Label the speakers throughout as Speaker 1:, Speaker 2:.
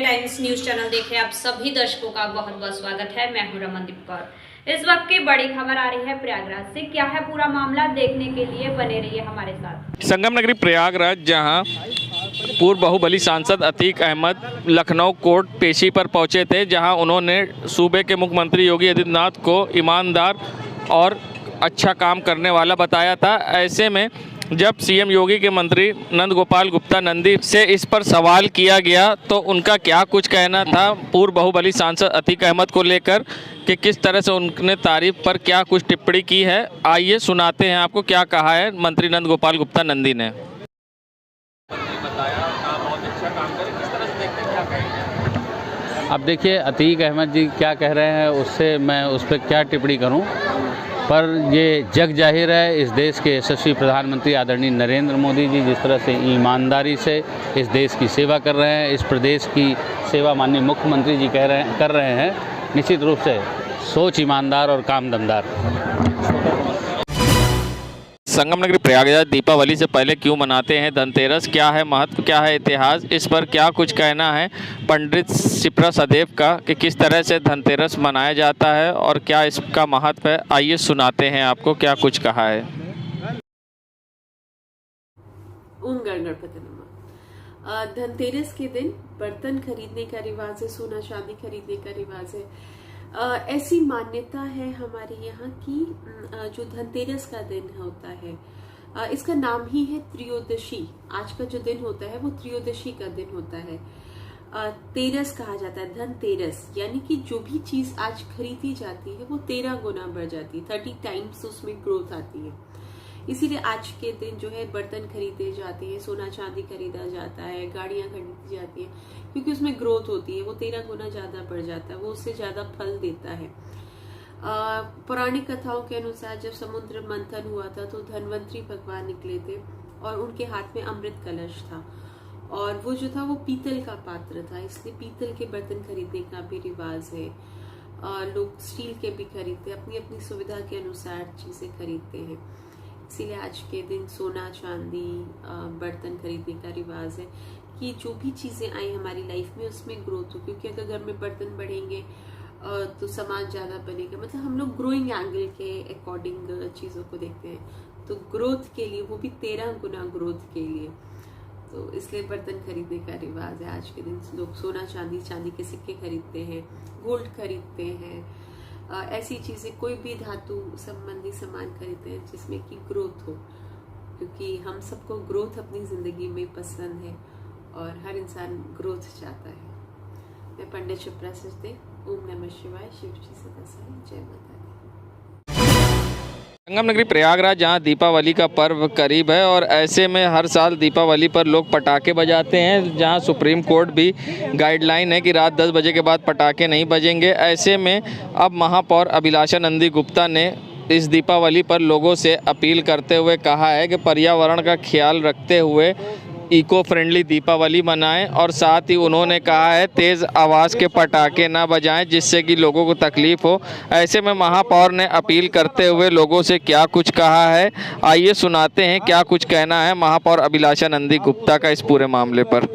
Speaker 1: Times news channel देखे आप सभी दर्शकों का बहुत बहुत स्वागत है। मैं हूं रमनदीप कौर। इस वक्त की बड़ी खबर आ रही है प्रयागराज से। क्या है पूरा मामला, देखने के लिए बने रहिए हमारे साथ।
Speaker 2: संगम नगरी प्रयागराज, जहां पूर्व बाहुबली सांसद अतीक अहमद लखनऊ कोर्ट पेशी पर पहुंचे थे, जहां उन्होंने सूबे के मुख्यमंत्री योगी आदित्यनाथ को ईमानदार और अच्छा काम करने वाला बताया था। ऐसे में जब सीएम योगी के मंत्री नंद गोपाल गुप्ता नंदी से इस पर सवाल किया गया तो उनका क्या कुछ कहना था पूर्व बाहुबली सांसद अतीक अहमद को लेकर कि किस तरह से उनने तारीफ पर क्या कुछ टिप्पणी की है, आइए सुनाते हैं आपको क्या कहा है मंत्री नंद गोपाल गुप्ता नंदी ने।
Speaker 3: अब देखिए अतीक अहमद जी क्या कह रहे हैं, उससे मैं उस पर क्या टिप्पणी करूं, पर ये जग जाहिर है इस देश के यशस्वी प्रधानमंत्री आदरणीय नरेंद्र मोदी जी जिस तरह से ईमानदारी से इस देश की सेवा कर रहे हैं, इस प्रदेश की सेवा माननीय मुख्यमंत्री जी कर रहे हैं, निश्चित रूप से सोच ईमानदार और काम दमदार।
Speaker 2: संगम नगरी प्रयागराज दीपावली से पहले क्यों मनाते हैं धनतेरस, क्या है महत्व, क्या है इतिहास, इस पर क्या कुछ कहना है पंडित शिप्रा सदेव का कि किस तरह से धनतेरस मनाया जाता है और क्या इसका महत्व है, आइए सुनाते हैं आपको क्या कुछ कहा है।
Speaker 4: ओम गणपति नमः। धनतेरस के दिन बर्तन खरीदने का रिवाज है, सोना चांदी खरीदने का रिवाज है। ऐसी मान्यता है हमारे यहाँ की जो धनतेरस का दिन होता है इसका नाम ही है त्रयोदशी। आज का जो दिन होता है वो त्रयोदशी का दिन होता है। तेरस कहा जाता है, धनतेरस यानी कि जो भी चीज आज खरीदी जाती है वो 13 गुना बढ़ जाती है, 30 टाइम्स उसमें ग्रोथ आती है। इसीलिए आज के दिन जो है बर्तन खरीदे जाते हैं, सोना चांदी खरीदा जाता है, गाड़ियां खरीदी जाती हैं, क्योंकि उसमें ग्रोथ होती है, वो 13 गुना ज्यादा बढ़ जाता है, वो उससे ज्यादा फल देता है। पौराणिक कथाओं के अनुसार जब समुद्र मंथन हुआ था तो धनवंतरी भगवान निकले थे और उनके हाथ में अमृत कलश था और वो जो था वो पीतल का पात्र था, इसलिए पीतल के बर्तन खरीदने का भी रिवाज है। लोग स्टील के भी खरीदते, अपनी अपनी सुविधा के अनुसार चीजें खरीदते हैं। इसीलिए आज के दिन सोना चांदी बर्तन खरीदने का रिवाज है कि जो भी चीजें आई हमारी लाइफ में उसमें ग्रोथ हो, क्योंकि अगर घर में बर्तन बढ़ेंगे तो समाज ज्यादा बनेगा। मतलब हम लोग ग्रोइंग एंगल के अकॉर्डिंग चीजों को देखते हैं, तो ग्रोथ के लिए वो भी 13 गुना ग्रोथ के लिए, तो इसलिए बर्तन खरीदने का रिवाज है। आज के दिन लोग सोना चांदी के सिक्के खरीदते हैं, गोल्ड खरीदते हैं, ऐसी चीजें कोई भी धातु संबंधी सामान खरीदते हैं जिसमें कि ग्रोथ हो, क्योंकि हम सबको ग्रोथ अपनी जिंदगी में पसंद है और हर इंसान ग्रोथ चाहता है। मैं पंडित शिप्रा सदेव, ओम नमः शिवाय, शिव जी सदा सहाय, जय माता दी।
Speaker 2: संगम नगरी प्रयागराज जहां दीपावली का पर्व करीब है और ऐसे में हर साल दीपावली पर लोग पटाखे बजाते हैं, जहां सुप्रीम कोर्ट भी गाइडलाइन है कि रात 10 बजे के बाद पटाखे नहीं बजेंगे। ऐसे में अब महापौर अभिलाषा नंदी गुप्ता ने इस दीपावली पर लोगों से अपील करते हुए कहा है कि पर्यावरण का ख्याल रखते हुए इको फ्रेंडली दीपावली मनाएं और साथ ही उन्होंने कहा है तेज़ आवाज़ के पटाखे ना बजाएं जिससे कि लोगों को तकलीफ हो। ऐसे में महापौर ने अपील करते हुए लोगों से क्या कुछ कहा है, आइए सुनाते हैं क्या कुछ कहना है महापौर अभिलाषा नंदी गुप्ता का इस पूरे मामले पर।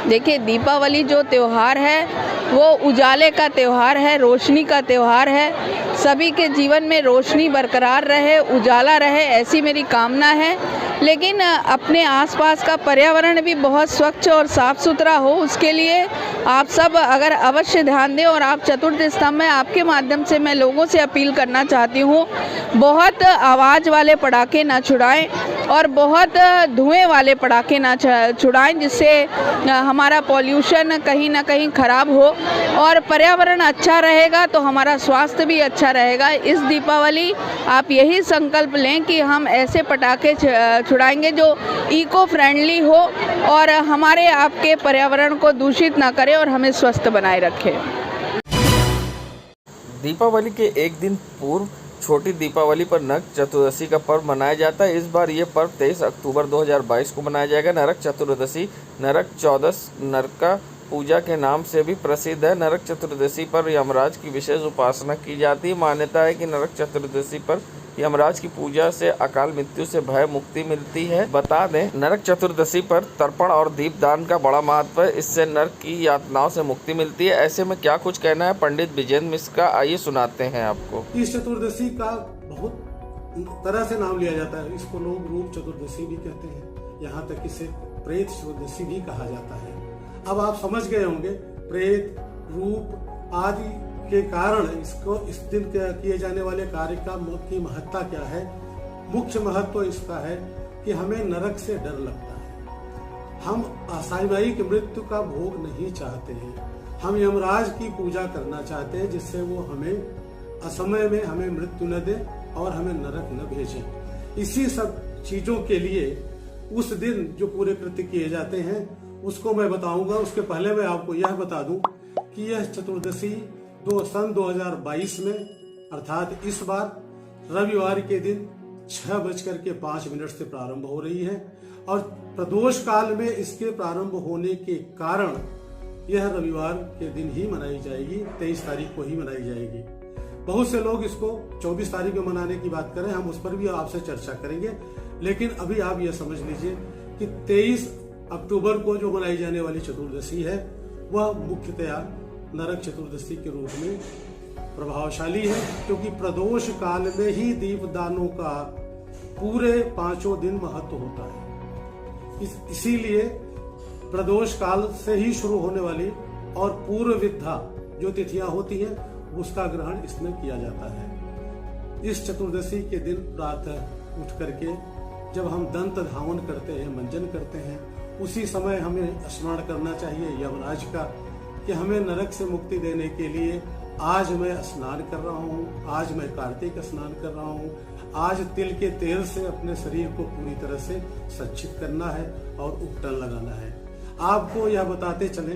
Speaker 5: देखिए, दीपावली जो त्यौहार है वो उजाले का त्यौहार है, रोशनी का त्यौहार है। सभी के जीवन में रोशनी बरकरार रहे, उजाला रहे, ऐसी मेरी कामना है। लेकिन अपने आसपास का पर्यावरण भी बहुत स्वच्छ और साफ सुथरा हो, उसके लिए आप सब अगर अवश्य ध्यान दें। और आप चतुर्थ स्तंभ में आपके माध्यम से मैं लोगों से अपील करना चाहती हूँ, बहुत आवाज़ वाले पटाखे ना छुड़ाएं और बहुत धुएं वाले पटाखे ना छुड़ाएं, जिससे हमारा पॉल्यूशन कहीं ना कहीं खराब हो और पर्यावरण अच्छा रहेगा तो हमारा स्वास्थ्य भी अच्छा रहेगा। इस दीपावली आप यही संकल्प लें कि हम ऐसे पटाखे छुड़ाएंगे जो इको फ्रेंडली हो और हमारे आपके पर्यावरण को दूषित ना करे और हमें स्वस्थ बनाए रखे।
Speaker 2: दीपावली के एक दिन पूर्व छोटी दीपावली पर नरक चतुर्दशी का पर्व मनाया जाता है। इस बार ये पर्व 23 अक्टूबर 2022 को मनाया जाएगा। नरक चतुर्दशी, नरक चौदस, नरका पूजा के नाम से भी प्रसिद्ध है। नरक चतुर्दशी पर यमराज की विशेष उपासना की जाती है। मान्यता है कि नरक चतुर्दशी पर यमराज की पूजा से अकाल मृत्यु से भय मुक्ति मिलती है। बता दें, नरक चतुर्दशी पर तर्पण और दीपदान का बड़ा महत्व है। इससे नरक की यातनाओं से मुक्ति मिलती है। ऐसे में क्या कुछ कहना है पंडित विजेंद्र मिश्र का, आइए सुनाते हैं आपको।
Speaker 6: इस चतुर्दशी का बहुत तरह से नाम लिया जाता है। इसको लोग रूप चतुर्दशी भी कहते हैं, यहाँ तक इसे प्रेत चतुर्दशी भी कहा जाता है। अब आप समझ गए होंगे प्रेत, रूप आदि के कारण इसको इस दिन किए जाने वाले कार्य की महत्ता क्या है। मुख्य महत्व इसका है कि हमें नरक से डर लगता है। हम असामयिक मृत्यु का भोग नहीं चाहते हैं। हम यमराज की पूजा करना चाहते हैं जिससे वो हमें असमय में हमें मृत्यु न दे और हमें नरक न भेजे। इसी सब चीजों के लिए उस दिन जो पूरे कृत्य किए जाते हैं उसको मैं बताऊंगा। उसके पहले मैं आपको यह बता दूं कि यह चतुर्दशी सन 2022 में अर्थात इस बार रविवार के दिन 6:05 से प्रारंभ हो रही है और प्रदोष काल में इसके प्रारंभ होने के कारण यह रविवार के दिन ही मनाई जाएगी, 23 तारीख को ही मनाई जाएगी। बहुत से लोग इसको 24 तारीख को मनाने की बात करें, हम उस पर भी आपसे चर्चा करेंगे। लेकिन अभी आप यह समझ लीजिए कि 23 अक्टूबर को जो मनाई जाने वाली चतुर्दशी है वह मुख्यतया नरक चतुर्दशी के रूप में प्रभावशाली है, क्योंकि प्रदोष काल में ही दीपदानों का पूरे 5 दिन महत्व होता है। इसीलिए प्रदोष काल से ही शुरू होने वाली और पूर्व विद्या जो तिथियां होती हैं उसका ग्रहण इसमें किया जाता है। इस चतुर्दशी के दिन प्रातः उठ करके जब हम दंत धावन करते हैं, मंजन करते हैं, उसी समय हमें स्मरण करना चाहिए यमराज का कि हमें नरक से मुक्ति देने के लिए आज मैं स्नान कर रहा हूँ, आज मैं कार्तिक स्नान कर रहा हूँ, आज तिल के तेल से अपने शरीर को पूरी तरह से सच्चित करना है और उपटन लगाना है। आपको यह बताते चलें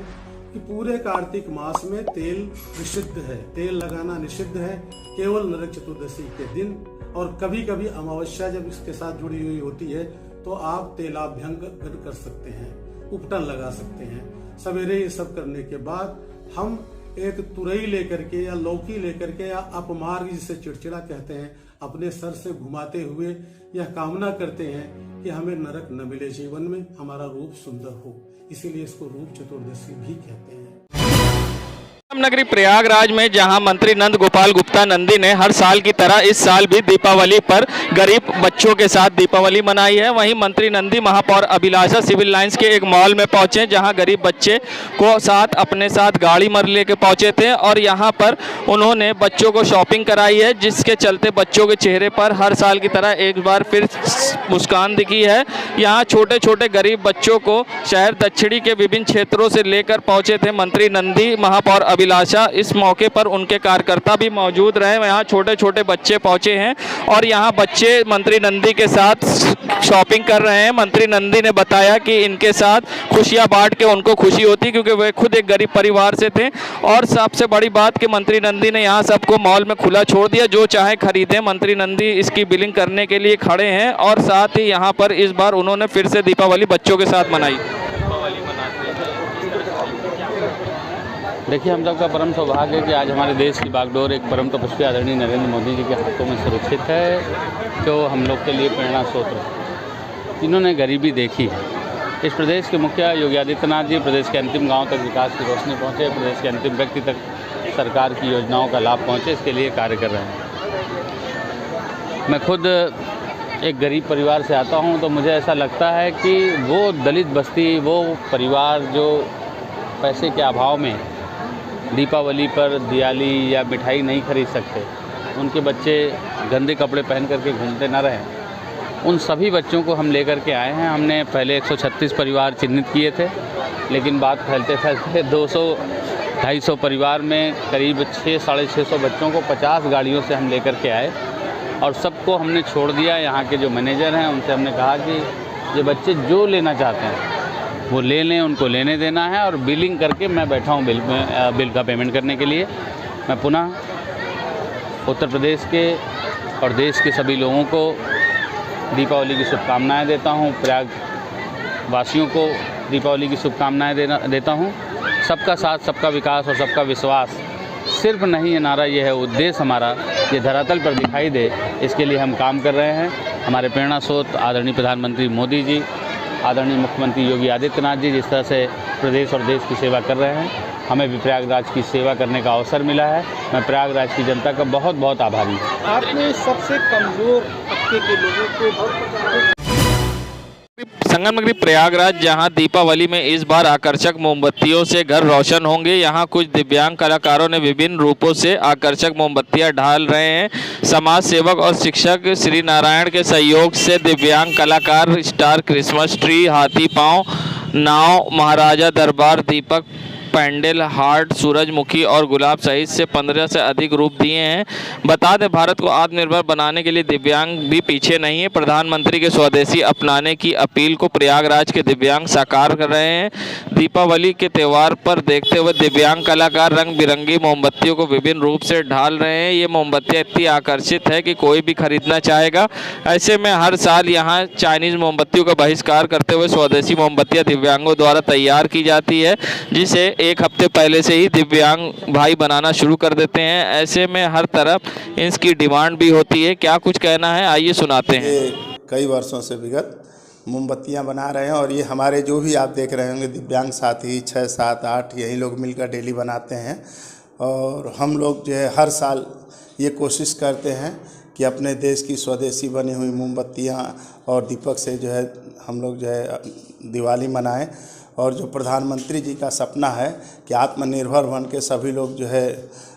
Speaker 6: कि पूरे कार्तिक मास में तेल निषिद्ध है, तेल लगाना निषिद्ध है, केवल नरक चतुर्दशी के दिन और कभी कभी अमावस्या जब इसके साथ जुड़ी हुई होती है तो आप तेलाभ्यंग कर सकते हैं, उपटन लगा सकते हैं। सवेरे ये सब करने के बाद हम एक तुरई लेकर के या लौकी लेकर के या अपमार्ग जिसे चिड़चिड़ा कहते हैं अपने सर से घुमाते हुए यह कामना करते हैं कि हमें नरक न मिले, जीवन में हमारा रूप सुंदर हो। इसीलिए इसको रूप चतुर्दशी भी कहते हैं।
Speaker 2: नगरी प्रयागराज में जहां मंत्री नंद गोपाल गुप्ता नंदी ने हर साल की तरह इस साल भी दीपावली पर गरीब बच्चों के साथ दीपावली मनाई है। वहीं मंत्री नंदी महापौर अभिलाषा सिविल लाइंस के एक मॉल में पहुंचे जहां गरीब बच्चे को साथ अपने साथ गाड़ी मर लेके पहुंचे थे और यहां पर उन्होंने बच्चों को शॉपिंग कराई है, जिसके चलते बच्चों के चेहरे पर हर साल की तरह एक बार फिर मुस्कान दिखी है। यहाँ छोटे छोटे गरीब बच्चों को शहर दक्षिणी के विभिन्न क्षेत्रों से लेकर पहुंचे थे मंत्री नंदी महापौर अभिलाषा। इस मौके पर उनके कार्यकर्ता भी मौजूद रहे। यहाँ छोटे छोटे बच्चे पहुंचे हैं और यहाँ बच्चे मंत्री नंदी के साथ शॉपिंग कर रहे हैं। मंत्री नंदी ने बताया कि इनके साथ खुशियां बांट के उनको खुशी होती, क्योंकि वे खुद एक गरीब परिवार से थे। और सबसे बड़ी बात कि मंत्री नंदी ने यहाँ सबको मॉल में खुला छोड़ दिया, जो चाहे खरीदें। मंत्री नंदी इसकी बिलिंग करने के लिए खड़े हैं और साथ ही यहाँ पर इस बार उन्होंने फिर से दीपावली बच्चों के साथ मनाई।
Speaker 3: देखिए, हम सबका परम सौभाग्य है कि आज हमारे देश की बागडोर एक परम तपस्वी आदरणीय नरेंद्र मोदी जी के हाथों में सुरक्षित है, जो हम लोग के लिए प्रेरणा स्रोत है। इन्होंने गरीबी देखी है। इस प्रदेश के मुखिया योगी आदित्यनाथ जी प्रदेश के अंतिम गांव तक विकास की रोशनी पहुँचे, प्रदेश के अंतिम व्यक्ति तक सरकार की योजनाओं का लाभ पहुँचे, इसके लिए कार्य कर रहे हैं। मैं खुद एक गरीब परिवार से आता हूँ, तो मुझे ऐसा लगता है कि वो दलित बस्ती, वो परिवार जो पैसे के अभाव में दीपावली पर दिवाली या मिठाई नहीं खरीद सकते, उनके बच्चे गंदे कपड़े पहन करके घूमते न रहें, उन सभी बच्चों को हम लेकर के आए हैं। हमने पहले 136 परिवार चिन्हित किए थे, लेकिन बात फैलते फैलते 200-250 परिवार में करीब 600-650 बच्चों को 50 गाड़ियों से हम लेकर के आए और सबको हमने छोड़ दिया। यहाँ के जो मैनेजर हैं उनसे हमने कहा कि ये बच्चे जो लेना चाहते हैं वो ले लें, उनको लेने देना है। और बिलिंग करके मैं बैठा हूँ बिल का पेमेंट करने के लिए। मैं पुनः उत्तर प्रदेश के और देश के सभी लोगों को दीपावली की शुभकामनाएं देता हूँ। प्रयाग वासियों को दीपावली की शुभकामनाएं देता हूँ। सबका साथ, सबका विकास और सबका विश्वास सिर्फ नहीं ये नारा, ये है उद्देश्य हमारा, ये धरातल पर दिखाई दे, इसके लिए हम काम कर रहे हैं। हमारे प्रेरणा स्रोत आदरणीय प्रधानमंत्री मोदी जी, आदरणीय मुख्यमंत्री योगी आदित्यनाथ जी जिस तरह से प्रदेश और देश की सेवा कर रहे हैं, हमें भी प्रयागराज की सेवा करने का अवसर मिला है। मैं प्रयागराज की जनता का बहुत बहुत आभारी हूँ।
Speaker 7: आपने सबसे कमज़ोर तबके के लोगों को
Speaker 2: संगम नगरी प्रयागराज, जहां दीपावली में इस बार आकर्षक मोमबत्तियों से घर रोशन होंगे। यहां कुछ दिव्यांग कलाकारों ने विभिन्न रूपों से आकर्षक मोमबत्तियां ढाल रहे हैं। समाज सेवक और शिक्षक श्री नारायण के सहयोग से दिव्यांग कलाकार स्टार क्रिसमस ट्री, हाथी पांव, नाव, महाराजा दरबार, दीपक, पैंडल, हार्ट, सूरजमुखी और गुलाब सहित से 15 से अधिक रूप दिए हैं। बता दें, भारत को आत्मनिर्भर बनाने के लिए दिव्यांग भी पीछे नहीं है। प्रधानमंत्री के स्वदेशी अपनाने की अपील को प्रयागराज के दिव्यांग साकार कर रहे हैं। दीपावली के त्यौहार पर देखते हुए दिव्यांग कलाकार रंग बिरंगी मोमबत्तियों को विभिन्न रूप से ढाल रहे हैं। ये मोमबत्तियाँ इतनी आकर्षित है कि कोई भी खरीदना चाहेगा। ऐसे में हर साल यहाँ चाइनीज मोमबत्तियों का बहिष्कार करते हुए स्वदेशी मोमबत्तियाँ दिव्यांगों द्वारा तैयार की जाती है, जिसे एक हफ्ते पहले से ही दिव्यांग भाई बनाना शुरू कर देते हैं। ऐसे में हर तरफ इसकी डिमांड भी होती है। क्या कुछ कहना है, आइए सुनाते हैं।
Speaker 8: कई वर्षों से विगत मोमबत्तियां बना रहे हैं और ये हमारे जो भी आप देख रहे होंगे दिव्यांग साथी 6, 7, 8 यही लोग मिलकर डेली बनाते हैं। और हम लोग जो है हर साल ये कोशिश करते हैं कि अपने देश की स्वदेशी बनी हुई मोमबत्तियां और दीपक से जो है हम लोग जो है दिवाली मनाएं। और जो प्रधानमंत्री जी का सपना है कि आत्मनिर्भर बन के सभी लोग जो है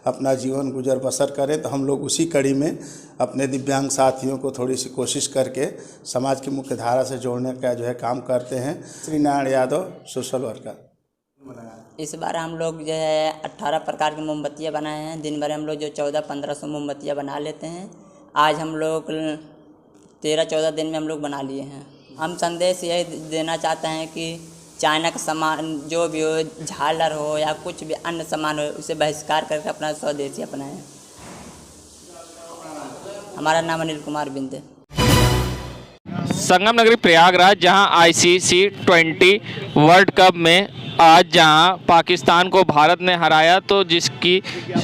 Speaker 8: अपना जीवन गुजर बसर करें, तो हम लोग उसी कड़ी में अपने दिव्यांग साथियों को थोड़ी सी कोशिश करके समाज की मुख्य धारा से जोड़ने का जो है काम करते हैं। Shri Narayan Yadav, social worker.
Speaker 9: इस बार हम लोग जो है 18 प्रकार की मोमबत्तियाँ बनाए हैं। दिन भर हम लोग जो 1400-1500 मोमबत्तियाँ बना लेते हैं। आज हम लोग 13-14 दिन में हम लोग बना लिए हैं। हम संदेश यही देना चाहते हैं कि चाइना का सामान जो भी हो, झालर हो या कुछ भी अन्य सामान हो, उसे बहिष्कार करके अपना स्वदेशी अपनाएं। हमारा नाम अनिल कुमार बिंदे।
Speaker 2: संगम नगरी प्रयागराज, जहां ICC T20 वर्ल्ड कप में आज जहां पाकिस्तान को भारत ने हराया, तो जिसकी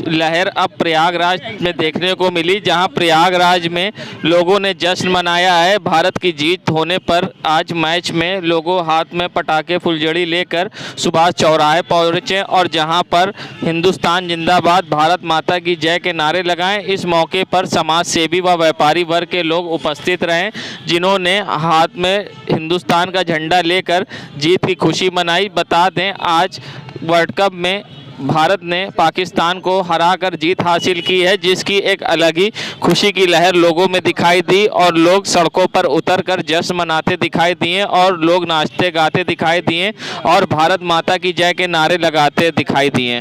Speaker 2: लहर अब प्रयागराज में देखने को मिली। जहां प्रयागराज में लोगों ने जश्न मनाया है भारत की जीत होने पर। आज मैच में लोगों हाथ में पटाखे फुलझड़ी लेकर सुभाष चौराहे पहुंचे और जहां पर हिंदुस्तान जिंदाबाद, भारत माता की जय के नारे लगाएं। इस मौके पर समाज सेवी व व्यापारी वर्ग के लोग उपस्थित रहे, जिन्होंने हाथ में हिंदुस्तान का झंडा लेकर जीत की खुशी मनाई। बता दें, आज वर्ल्ड कप में भारत ने पाकिस्तान को हराकर जीत हासिल की है, जिसकी एक अलग ही खुशी की लहर लोगों में दिखाई दी और लोग सड़कों पर उतरकर जश्न मनाते दिखाई दिए और लोग नाचते गाते दिखाई दिए और भारत माता की जय के नारे लगाते दिखाई दिए।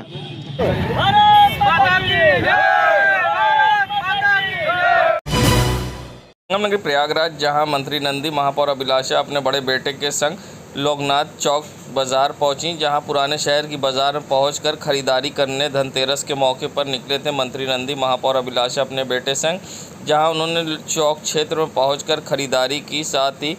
Speaker 2: संगम नगरी प्रयागराज, जहां मंत्री नंदी महापौर अभिलाषा अपने बड़े बेटे के संग लोकनाथ चौक बाज़ार पहुंची, जहां पुराने शहर की बाज़ार में पहुंचकर खरीदारी करने धनतेरस के मौके पर निकले थे मंत्री नंदी महापौर अभिलाषा अपने बेटे संग। जहां उन्होंने चौक क्षेत्र में पहुंचकर खरीदारी की, साथ ही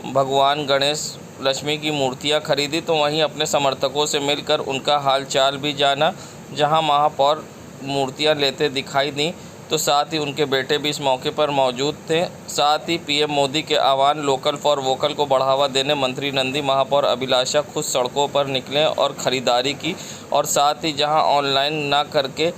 Speaker 2: भगवान गणेश लक्ष्मी की मूर्तियां खरीदी, तो वहीं अपने समर्थकों से मिलकर उनका हालचाल भी जाना। जहां महापौर मूर्तियां लेते दिखाई दी, तो साथ ही उनके बेटे भी इस मौके पर मौजूद थे। साथ ही PM मोदी के आह्वान लोकल फॉर वोकल को बढ़ावा देने मंत्री नंदी महापौर अभिलाषा खुद सड़कों पर निकले और ख़रीदारी की, और साथ ही जहां ऑनलाइन ना करके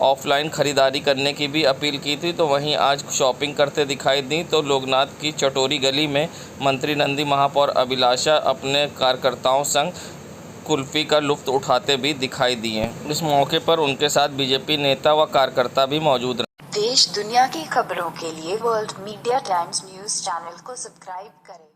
Speaker 2: ऑफलाइन ख़रीदारी करने की भी अपील की थी, तो वहीं आज शॉपिंग करते दिखाई दी। तो लोकनाथ की चटोरी गली में मंत्री नंदी महापौर अभिलाषा अपने कार्यकर्ताओं संग कुल्फ़ी का लुत्फ़ उठाते भी दिखाई दिए। इस मौके पर उनके साथ BJP नेता व कार्यकर्ता भी मौजूद रहे।
Speaker 10: देश दुनिया की खबरों के लिए world media times news channel को सब्सक्राइब करें।